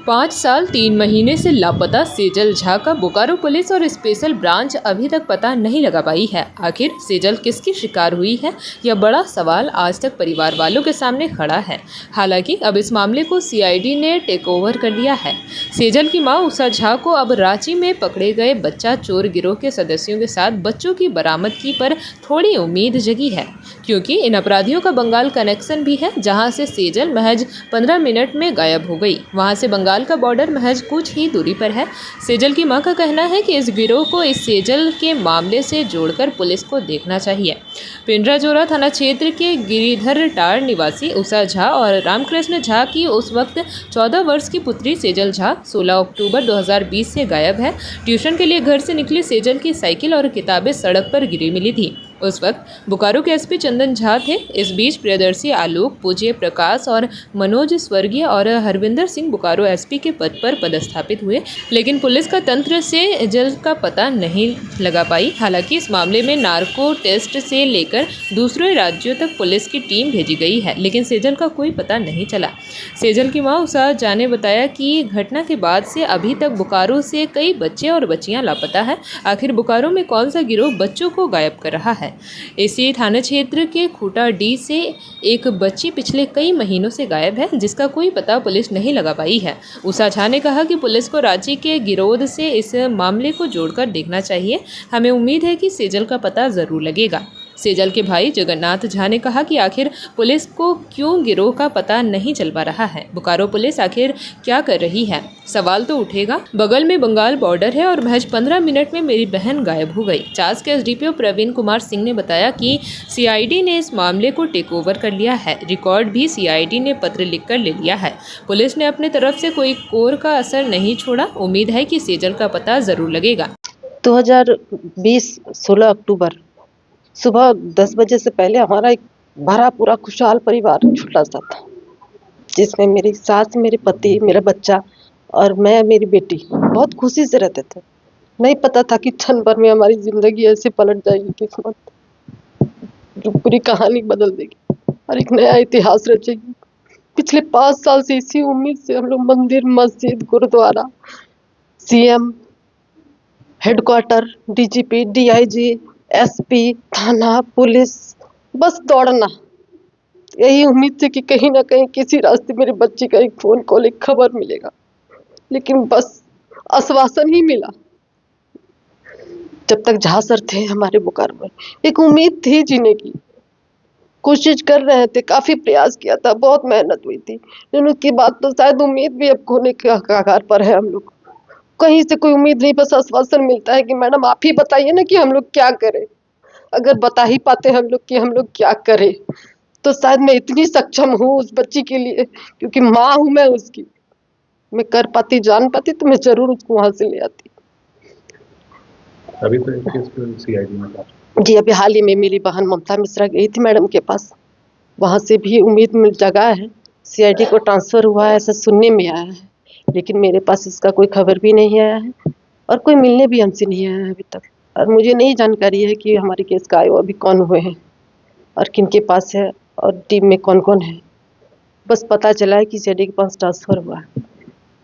5 साल 3 महीने से लापता सेजल झा का बोकारो पुलिस और स्पेशल ब्रांच अभी तक पता नहीं लगा पाई है। आखिर सेजल किसकी शिकार हुई है, यह बड़ा सवाल आज तक परिवार वालों के सामने खड़ा है। हालांकि अब इस मामले को सीआईडी ने टेक ओवर कर लिया है। सेजल की मां उषा झा को अब रांची में पकड़े गए बच्चा चोर गिरोह के सदस्यों के साथ बच्चों की बरामदगी पर थोड़ी उम्मीद जगी है, क्योंकि इन अपराधियों का बंगाल कनेक्शन भी है, जहां से सेजल महज 15 मिनट में गायब हो गई। वहां से बंगाल का बॉर्डर महज कुछ ही दूरी पर है। सेजल की मां का कहना है कि इस गिरोह को इस सेजल के मामले से जोड़कर पुलिस को देखना चाहिए। पिंडराजोरा थाना क्षेत्र के गिरिधर टार निवासी उषा झा और रामकृष्ण झा की उस वक्त 14 वर्ष की पुत्री सेजल झा 16 अक्टूबर 2020 से गायब है। ट्यूशन के लिए घर से निकली सेजल की साइकिल और किताबें सड़क पर गिरी मिली थी। उस वक्त बोकारो के एसपी चंदन झा थे। इस बीच प्रियदर्शी आलोक, पूज्य प्रकाश और मनोज स्वर्गीय और हरविंदर सिंह बोकारो एसपी के पद पर पदस्थापित हुए, लेकिन पुलिस का तंत्र से सेजल का पता नहीं लगा पाई। हालांकि इस मामले में नार्को टेस्ट से लेकर दूसरे राज्यों तक पुलिस की टीम भेजी गई है, लेकिन सेजल का कोई पता नहीं चला। सेजल की मां उषा झा ने बताया कि घटना के बाद से अभी तक बोकारो से कई बच्चे और बच्चियां लापता है। आखिर बोकारो में कौन सा गिरोह बच्चों को गायब कर रहा है? इसी थाना क्षेत्र के खूटा डी से एक बच्ची पिछले कई महीनों से गायब है, जिसका कोई पता पुलिस नहीं लगा पाई है। उषा झा ने कहा कि पुलिस को रांची के गिरोह से इस मामले को जोड़कर देखना चाहिए। हमें उम्मीद है कि सेजल का पता जरूर लगेगा। सेजल के भाई जगन्नाथ झा ने कहा कि आखिर पुलिस को क्यों गिरोह का पता नहीं चल पा रहा है, बोकारो पुलिस आखिर क्या कर रही है? सवाल तो उठेगा। बगल में बंगाल बॉर्डर है और महज 15 मिनट में मेरी बहन गायब हो गई। चास के एसडीपीओ प्रवीण कुमार सिंह ने बताया कि सीआईडी ने इस मामले को टेक ओवर कर लिया है। रिकॉर्ड भी सीआईडी ने पत्र लिखकर ले लिया है। पुलिस ने अपने तरफ से कोई कोर का असर नहीं छोड़ा। उम्मीद है कि सेजल का पता जरूर लगेगा। 2020 16 अक्टूबर सुबह 10 बजे से पहले हमारा एक भरा पूरा खुशहाल परिवार छोटा सा था, जिसमें मेरी सास, मेरे पति, मेरा बच्चा और मैं, मेरी बेटी बहुत खुशी से रहते थे। नहीं पता था कि क्षण भर में हमारी जिंदगी ऐसे पलट जाएगी, किस्मत जो पूरी कहानी बदल देगी और एक नया इतिहास रचेगी। पिछले 5 साल से इसी उम्मीद से हम लोग मंदिर, मस्जिद, गुरुद्वारा, CM, headquarter, DGP, DIG, SP, थाना, पुलिस, बस दौड़ना, यही उम्मीद थी कि कहीं ना कहीं किसी रास्ते मेरे बच्चे का एक फोन कॉल, एक खबर मिलेगा। लेकिन बस आश्वासन ही मिला। जब तक झा सर थे हमारे बोकारो में, एक उम्मीद थी जीने की, कोशिश कर रहे थे, काफी प्रयास किया था, बहुत मेहनत हुई थी, लेकिन उसके बाद तो शायद उम्मीद भी अब खोने के कगार पर है। हम लोग कहीं से कोई उम्मीद नहीं, बस आश्वासन मिलता है कि मैडम आप ही बताइए ना कि हम लोग क्या करें। अगर बता ही पाते हम लोग कि हम लोग क्या करें, तो शायद मैं इतनी सक्षम हूँ उस बच्ची के लिए, क्योंकि माँ हूँ मैं उसकी। मैं कर पाती, जान पाती तो मैं जरूर उसको वहां से ले आती। अभी तो केस पे सीआईडी में था जी, अभी हाल ही में मेरी बहन ममता मिश्रा गई थी मैडम के पास, वहां से भी उम्मीद मिल जगा है। सीआईडी को ट्रांसफर हुआ है ऐसा सुनने में आया है, लेकिन मेरे पास इसका कोई खबर भी नहीं आया है और कोई मिलने भी हमसे नहीं आया है अभी तक। और मुझे नहीं जानकारी है कि हमारे केस का आयो अभी कौन हुए हैं और किन के पास है और टीम में कौन कौन है। बस पता चला है कि सीआईडी के पास ट्रांसफर हुआ है,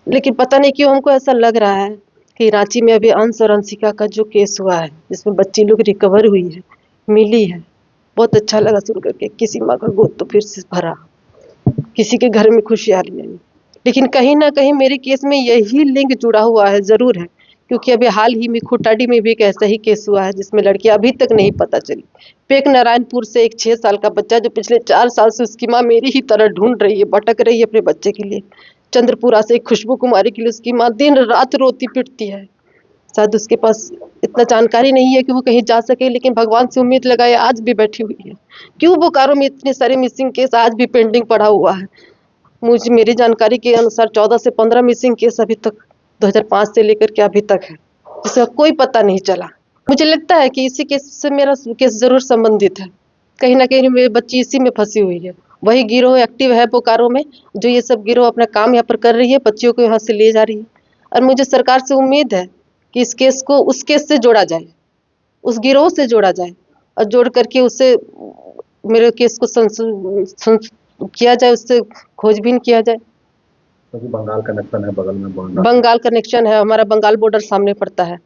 लेकिन पता नहीं क्यों हमको ऐसा लग रहा है कि रांची में अभी अंश और अंशिका का जो केस हुआ है, जिसमें बच्ची लोग रिकवर हुई है, मिली है, बहुत अच्छा लगा सुन करके। किसी माँ का गोद तो फिर से भरा, किसी के घर में खुशहाली आई। लेकिन कहीं ना कहीं मेरे केस में यही लिंक जुड़ा हुआ है, जरूर है, क्योंकि अभी हाल ही में खुटाडी में भी एक ऐसा ही केस हुआ है जिसमें लड़की अभी तक नहीं पता चली। पेक नारायणपुर से एक 6 साल का बच्चा, जो पिछले 4 साल से उसकी माँ मेरी ही तरह ढूंढ रही है, भटक रही है अपने बच्चे के लिए। चंद्रपुरा से एक खुशबू कुमारी के लिए उसकी माँ दिन रात रोती पिटती है। शायद उसके पास इतना जानकारी नहीं है कि वो कहीं जा सके, लेकिन भगवान से उम्मीद लगाए आज भी बैठी हुई है। क्यों बोकारो में इतने सारे मिसिंग केस आज भी पेंडिंग पड़ा हुआ है? मेरी जानकारी के अनुसार 14 से 15 मिसिंग केस अभी तक 2005 से लेकर के अभी तक है, जिसका कोई पता नहीं चला। मुझे लगता है कि इसी केस से मेरा केस जरूर संबंधित है। कहीं ना कहीं मेरी बच्ची इसी में फंसी हुई है। वही गिरोह एक्टिव है बोकारो में, जो ये सब गिरोह अपना काम यहाँ पर कर रही है, बच्चियों को यहाँ से ले जा रही है। और मुझे सरकार से उम्मीद है कि इस केस को उस केस से जोड़ा जाए, उस गिरोह से जोड़ा जाए और जोड़ करके उससे मेरे केस को किया जाए, उससे खोजबीन किया जाए। क्योंकि बंगाल कनेक्शन है बगल में बोलना। बंगाल कनेक्शन है, हमारा बंगाल बॉर्डर सामने पड़ता है।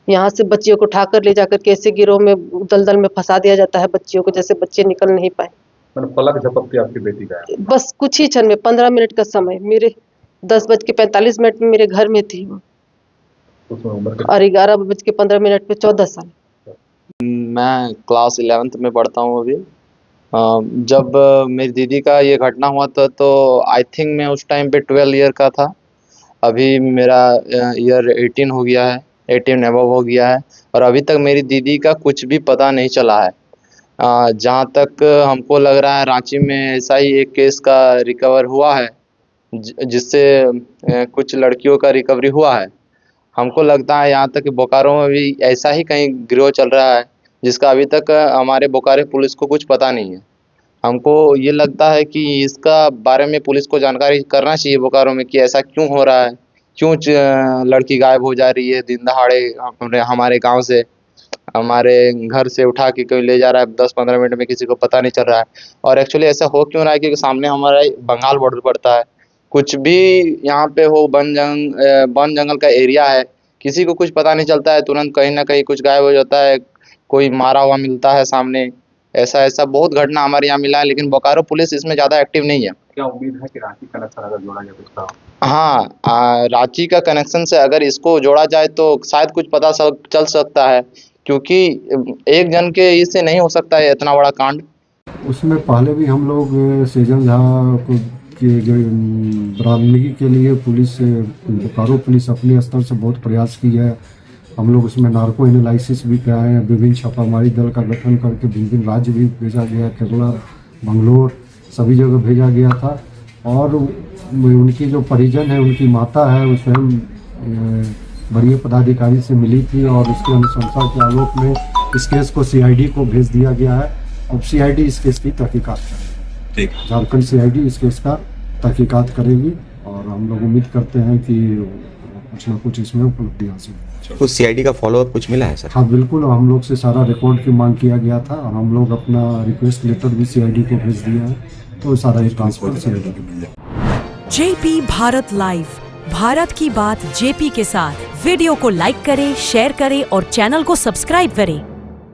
यहाँ से बच्चियों को उठाकर ले जाकर के ऐसे गिरोह में दलदल में फंसा दिया जाता है बच्चियों को, जैसे बच्चे निकल नहीं पाए। मैंने पलक झपकती आपकी बेटी का है। बस कुछ ही क्षण में 15 मिनट का समय, मेरे 10:45 में मेरे घर में थी वो, उसमें उम्र के और 11:15 पे 14 साल। मैं क्लास 11th में पढ़ता हूँ अभी। जब मेरी दीदी का ये घटना हुआ था तो आई थिंक मैं उस टाइम पे 12 ईयर का था। अभी मेरा ईयर 18 हो गया है, 18 एबव हो गया है, और अभी तक मेरी दीदी का कुछ भी पता नहीं चला है। जहाँ तक हमको लग रहा है रांची में ऐसा ही एक केस का रिकवर हुआ है जिससे कुछ लड़कियों का रिकवरी हुआ है। हमको लगता है यहाँ तक कि बोकारो में भी ऐसा ही कहीं गिरोह चल रहा है जिसका अभी तक हमारे बोकारो पुलिस को कुछ पता नहीं है। हमको ये लगता है कि इसका बारे में पुलिस को जानकारी करना चाहिए बोकारो में कि ऐसा क्यों हो रहा है, क्यों लड़की गायब हो जा रही है दिन दहाड़े हमारे गांव से, हमारे घर से उठा के कोई ले जा रहा है 10-15 मिनट में, किसी को पता नहीं चल रहा है। और एक्चुअली ऐसा हो क्यों रहा है क्योंकि सामने हमारा बंगाल बॉर्डर पड़ता है। कुछ भी यहाँ पे हो, वन जंगल का एरिया है, किसी को कुछ पता नहीं चलता है, तुरंत कहीं ना कहीं कुछ गायब हो जाता है, कोई मारा हुआ मिलता है सामने। ऐसा बहुत घटना हमारे यहाँ मिला है, लेकिन बोकारो पुलिस इसमें ज़्यादा एक्टिव नहीं है। क्या उम्मीद है कि रांची कनेक्शन अगर जोड़ा जाए तो इसका? हाँ, रांची का कनेक्शन से अगर इसको जोड़ा जाए तो शायद कुछ पता चल सकता है, क्योंकि एक जन के इससे नहीं हो सकता है इतना बड़ा कांड। उसमें पहले भी हम लोग सेजल झा को की बरामदगी के लिए पुलिस, बोकारो पुलिस अपने स्तर से बहुत प्रयास की है। हम लोग उसमें नार्को एनालिसिस भी कराए हैं, विभिन्न छापामारी दल का गठन करके विभिन्न राज्य भी भेजा गया, केरला, बंगलोर, सभी जगह भेजा गया था। और उनकी जो परिजन है, उनकी माता है, वो स्वयं वरीय पदाधिकारी से मिली थी और उसके अनुशंसा के आलोक में इस केस को CID को भेज दिया गया है। अब CID इस केस की तहकीकात करेगी, झारखंड CID इस केस का तहकीकात करेगी और हम लोग उम्मीद करते हैं कि कुछ ना कुछ इसमें उपलब्धि हासिल हो। कुछ CID का फॉलोअप कुछ मिला है सर? हाँ बिल्कुल, हम लोग से सारा रिकॉर्ड की मांग किया गया था और हम लोग अपना रिक्वेस्ट लेटर भी CID को भेज दिया है, तो सारा ये ट्रांसफर CID को मिल जाए। JP भारत लाइव, भारत की बात JP के साथ। वीडियो को लाइक करें, शेयर करें और चैनल को सब्सक्राइब करें।